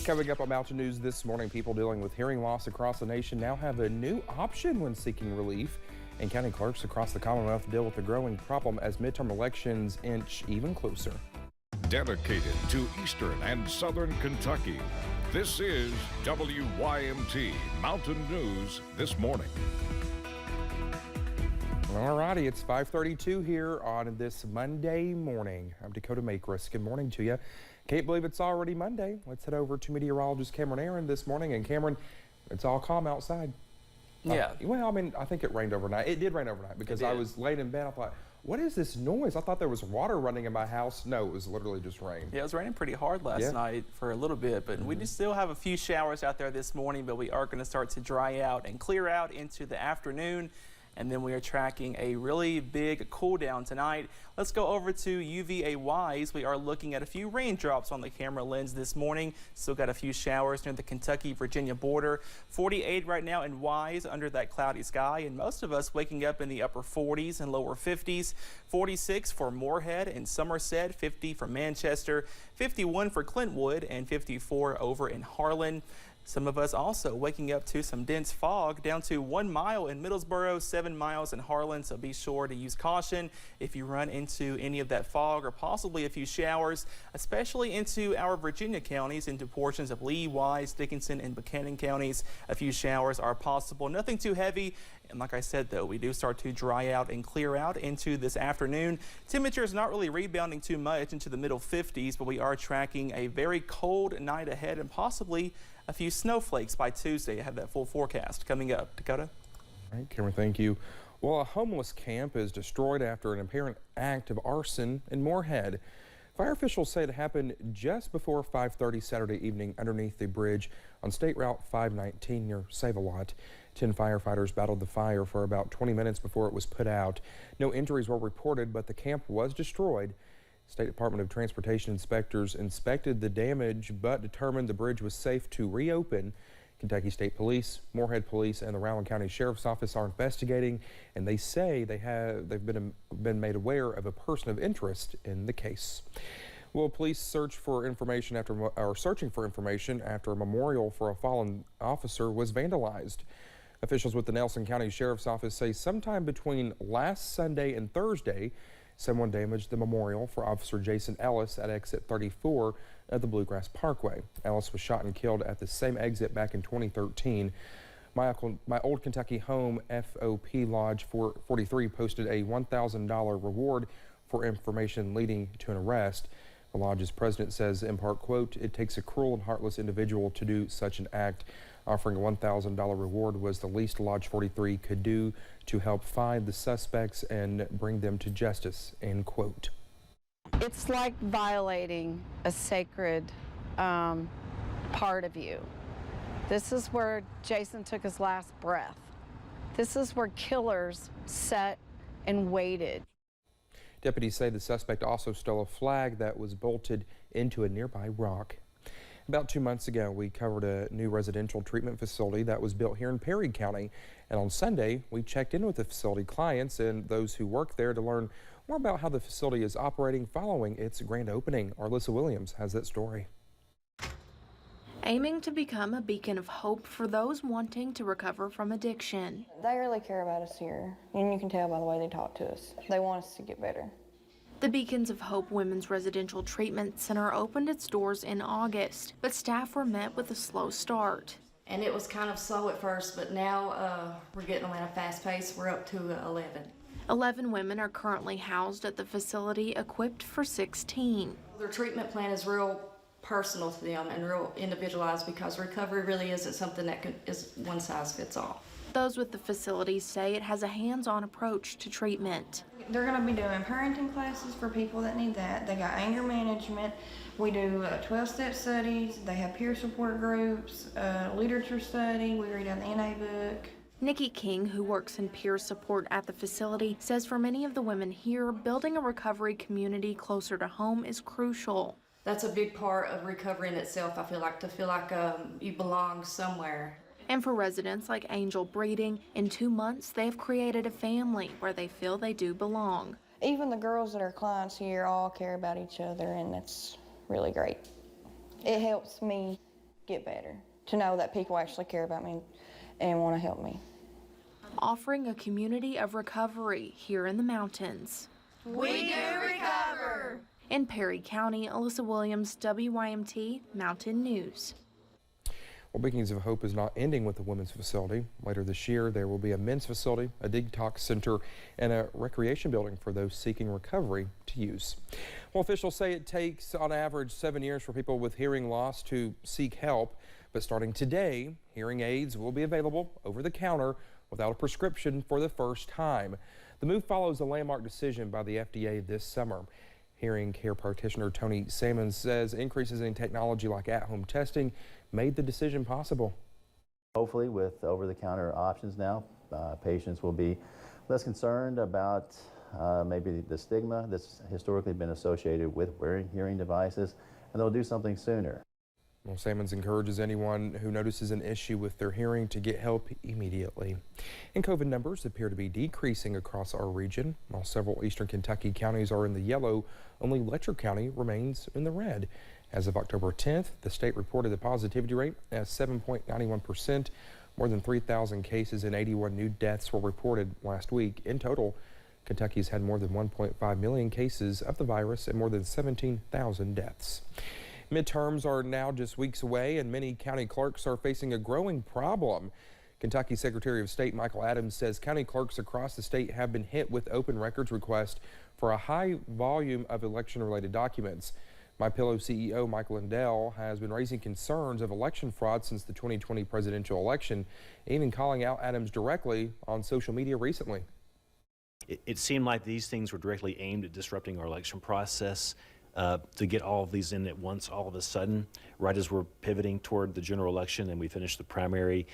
Coming up on Mountain News this morning, people dealing with hearing loss across the nation now have a new option when seeking relief. And county clerks across the Commonwealth deal with the growing problem as midterm elections inch even closer. Dedicated to Eastern and Southern Kentucky, this is WYMT Mountain News this morning. All righty, it's 5:32 here on this Monday morning. I'm Dakota Makris. Good morning to you. Can't believe it's already Monday. Let's head over to meteorologist Cameron Aaron this morning. And Cameron, it's all calm outside. Yeah. Well, I mean, I think it rained overnight. It did rain overnight because I was laying in bed. I thought, what is this noise? I thought there was water running in my house. No, it was literally just rain. Yeah, it was raining pretty hard last night for a little bit, but we do still have a few showers out there this morning, but we are going to start to dry out and clear out into the afternoon. And then we are tracking a really big cool down tonight. Let's go over to UVA-wise. We are looking at a few raindrops on the camera lens this morning. Still got a few showers near the Kentucky-Virginia border. 48 right now in Wise under that cloudy sky, and most of us waking up in the upper 40s and lower 50s. 46 for Moorhead and Somerset, 50 for Manchester, 51 for Clintwood, and 54 over in Harlan. Some of us also waking up to some dense fog down to 1 mile in Middlesboro, 7 miles in Harlan, so be sure to use caution if you run into any of that fog or possibly a few showers, especially into our Virginia counties, into portions of Lee, Wise, Dickinson, and Buchanan counties. A few showers are possible, nothing too heavy. And like I said, though, we do start to dry out and clear out into this afternoon. Temperatures not really rebounding too much into the middle 50s, but we are tracking a very cold night ahead and possibly a few snowflakes by Tuesday. I have that full forecast coming up. Dakota? All right, Cameron, thank you. Well, a homeless camp is destroyed after an apparent act of arson in Moorhead. Fire officials say it happened just before 5:30 Saturday evening underneath the bridge on State Route 519 near Save-A-Lot. 10 firefighters battled the fire for about 20 minutes before it was put out. No injuries were reported, but the camp was destroyed. State Department of Transportation inspectors inspected the damage but determined the bridge was safe to reopen. Kentucky State Police, Moorhead Police, and the Rowan County Sheriff's Office are investigating, and they say they've been made aware of a person of interest in the case. Well, police searching for information after a memorial for a fallen officer was vandalized. Officials with the Nelson County Sheriff's Office say sometime between last Sunday and Thursday, someone damaged the memorial for Officer Jason Ellis at exit 34 of the Bluegrass Parkway. Ellis was shot and killed at the same exit back in 2013. My Old Kentucky Home FOP Lodge 43 posted a $1,000 reward for information leading to an arrest. The lodge's president says, in part, quote, "It takes a cruel and heartless individual to do such an act. Offering a $1,000 reward was the least Lodge 43 could do to help find the suspects and bring them to justice," end quote. It's like violating a sacred part of you. This is where Jason took his last breath. This is where killers sat and waited. Deputies say the suspect also stole a flag that was bolted into a nearby rock. About 2 months ago, we covered a new residential treatment facility that was built here in Perry County. And on Sunday, we checked in with the facility clients and those who work there to learn more about how the facility is operating following its grand opening. Arlissa Williams has that story. Aiming to become a beacon of hope for those wanting to recover from addiction. They really care about us here, and you can tell by the way they talk to us. They want us to get better. The Beacons of Hope Women's Residential Treatment Center opened its doors in August, but staff were met with a slow start. And it was kind of slow at first, but now we're getting them at a fast pace. We're up to 11. 11 women are currently housed at the facility, equipped for 16. Their treatment plan is real personal to them and real individualized, because recovery really isn't something that is one size fits all. Those with the facility say it has a hands-on approach to treatment. They're going to be doing parenting classes for people that need that. They got anger management. We do 12-step studies. They have peer support groups, literature study. We read out the NA book. Nikki King, who works in peer support at the facility, says for many of the women here, building a recovery community closer to home is crucial. That's a big part of recovery in itself, I feel like, to feel like you belong somewhere. And for residents like Angel Breeding, in 2 months, they've created a family where they feel they do belong. Even the girls that are clients here all care about each other, and that's really great. It helps me get better, to know that people actually care about me and want to help me. Offering a community of recovery here in the mountains. We do recover! In Perry County, Alyssa Williams, WYMT Mountain News. Well, Beacons of Hope is not ending with the women's facility. Later this year, there will be a men's facility, a detox center, and a recreation building for those seeking recovery to use. Well, officials say it takes on average 7 years for people with hearing loss to seek help. But starting today, hearing aids will be available over the counter without a prescription for the first time. The move follows a landmark decision by the FDA this summer. Hearing care practitioner Tony Salmon says increases in technology like at-home testing made the decision possible. Hopefully, with over-the-counter options now, patients will be less concerned about maybe the stigma that's historically been associated with wearing hearing devices, and they'll do something sooner. Well, Salmons encourages anyone who notices an issue with their hearing to get help immediately. And COVID numbers appear to be decreasing across our region. While several eastern Kentucky counties are in the yellow, only Letcher County remains in the red. As of October 10th, the state reported the positivity rate as 7.91%. More than 3,000 cases and 81 new deaths were reported last week. In total, Kentucky's had more than 1.5 million cases of the virus and more than 17,000 deaths. Midterms are now just weeks away, and many county clerks are facing a growing problem. Kentucky Secretary of State Michael Adams says county clerks across the state have been hit with open records requests for a high volume of election-related documents. MyPillow CEO Michael Lindell has been raising concerns of election fraud since the 2020 presidential election, even calling out Adams directly on social media recently. It seemed like these things were directly aimed at disrupting our election process. To get all of these in at once all of a sudden, right as we're pivoting toward the general election and we finish the primary.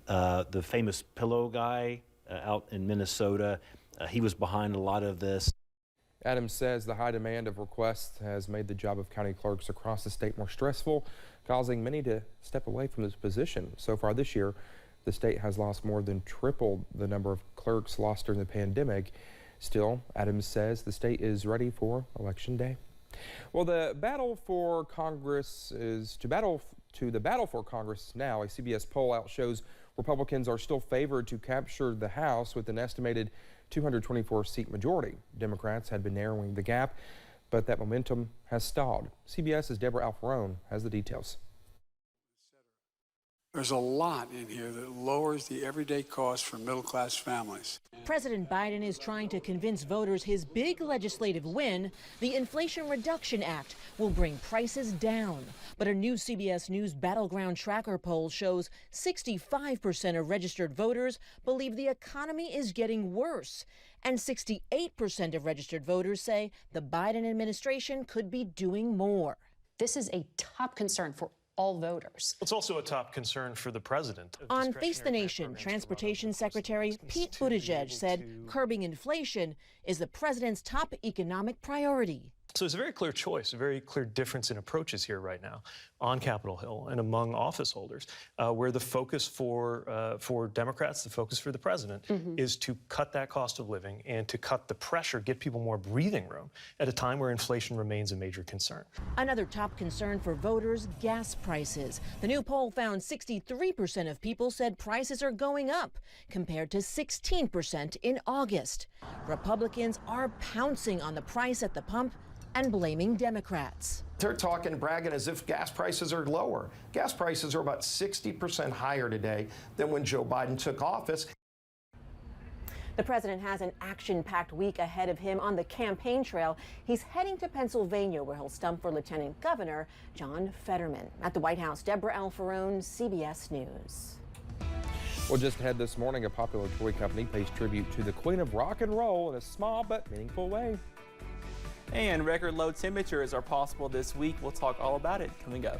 The famous pillow guy out in Minnesota, he was behind a lot of this. Adams says the high demand of requests has made the job of county clerks across the state more stressful, causing many to step away from this position. So far this year, the state has lost more than triple the number of clerks lost during the pandemic. Still, Adams says the state is ready for Election Day. Well, the battle for Congress is the battle for Congress now. A CBS poll out shows Republicans are still favored to capture the House with an estimated 224-seat majority. Democrats had been narrowing the gap, but that momentum has stalled. CBS's Deborah Alfarone has the details. There's a lot in here that lowers the everyday cost for middle-class families. President Biden is trying to convince voters his big legislative win, the Inflation Reduction Act, will bring prices down. But a new CBS News Battleground Tracker poll shows 65% of registered voters believe the economy is getting worse. And 68% of registered voters say the Biden administration could be doing more. This is a top concern for all voters. It's also a top concern for the president. On Face the Nation, Transportation Secretary Pete Buttigieg said curbing inflation is the president's top economic priority. So it's a very clear choice, a very clear difference in approaches here right now on Capitol Hill and among office holders, where the focus for Democrats, the focus for the president, is to cut that cost of living and to cut the pressure, get people more breathing room at a time where inflation remains a major concern. Another top concern for voters, gas prices. The new poll found 63% of people said prices are going up, compared to 16% in August. Republicans are pouncing on the price at the pump and blaming Democrats. They're talking, bragging as if gas prices are lower. Gas prices are about 60% higher today than when Joe Biden took office. The president has an action-packed week ahead of him on the campaign trail. He's heading to Pennsylvania, where he'll stump for Lieutenant Governor John Fetterman. At the White House, Deborah Alfarone, CBS News. Well, just ahead this morning, a popular toy company pays tribute to the Queen of Rock and Roll in a small but meaningful way. And record low temperatures are possible this week. We'll talk all about it coming up.